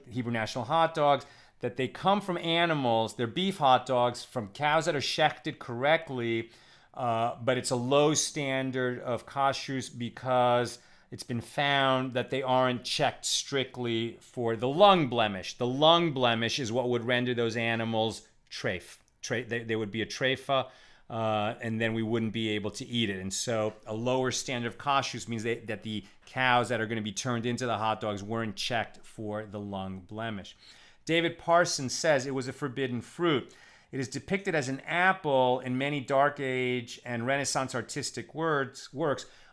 Hebrew National hot dogs that they come from animals. They're beef hot dogs from cows that are shechted correctly, but it's a low standard of kashrus because it's been found that they aren't checked strictly for the lung blemish. The lung blemish is what would render those animals treif. They would be a treifa. And then we wouldn't be able to eat it. And so a lower standard of kashrus means that the cows that are going to be turned into the hot dogs weren't checked for the lung blemish. David Parsons says it was a forbidden fruit. It is depicted as an apple in many Dark Age and Renaissance artistic works.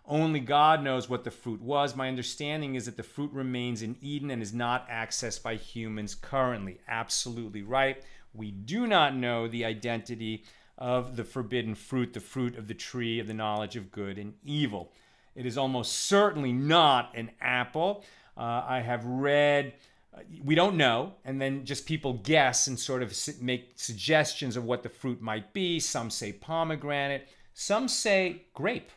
Only God knows what the fruit was. My understanding is that the fruit remains in Eden and is not accessed by humans currently. Absolutely right. We do not know the identity of the forbidden fruit, the fruit of the tree of the knowledge of good and evil. It is almost certainly not an apple. I have read, we don't know, and then just people guess and sort of make suggestions of what the fruit might be. Some say pomegranate, some say grape,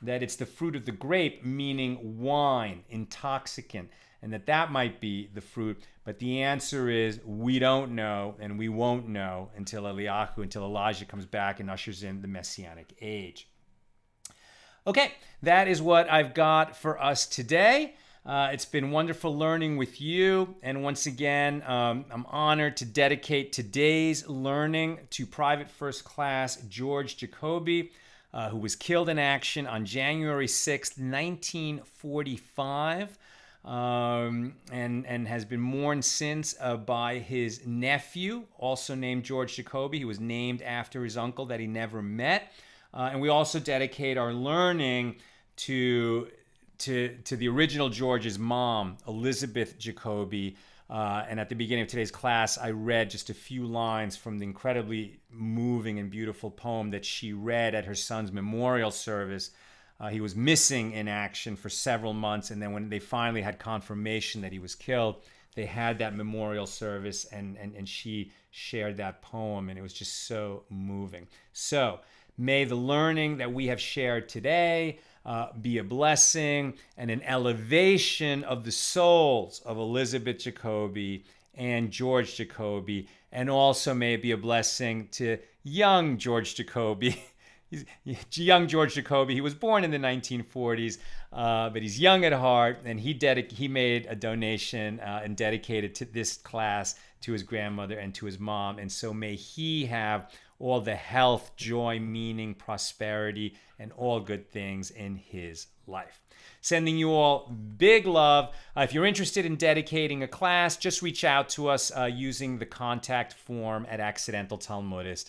that it's the fruit of the grape, meaning wine, intoxicant, and that might be the fruit. But the answer is we don't know, and we won't know until Elijah comes back and ushers in the Messianic age. Okay, that is what I've got for us today. It's been wonderful learning with you. And once again, I'm honored to dedicate today's learning to Private First Class George Jacoby, who was killed in action on January 6th, 1945, and has been mourned since by his nephew, also named George Jacoby. He was named after his uncle that he never met. And we also dedicate our learning to the original George's mom, Elizabeth Jacoby. And at the beginning of today's class, I read just a few lines from the incredibly moving and beautiful poem that she read at her son's memorial service. He was missing in action for several months, and then when they finally had confirmation that he was killed, they had that memorial service, and she shared that poem, and it was just so moving. So may the learning that we have shared today be a blessing and an elevation of the souls of Elizabeth Jacoby and George Jacoby, and also may it be a blessing to young George Jacoby. Young George Jacoby, he was born in the 1940s, but he's young at heart, and he made a donation and dedicated to this class to his grandmother and to his mom, and so may he have all the health, joy, meaning, prosperity, and all good things in his life. Sending you all big love. If you're interested in dedicating a class, just reach out to us using the contact form at Accidental Talmudist.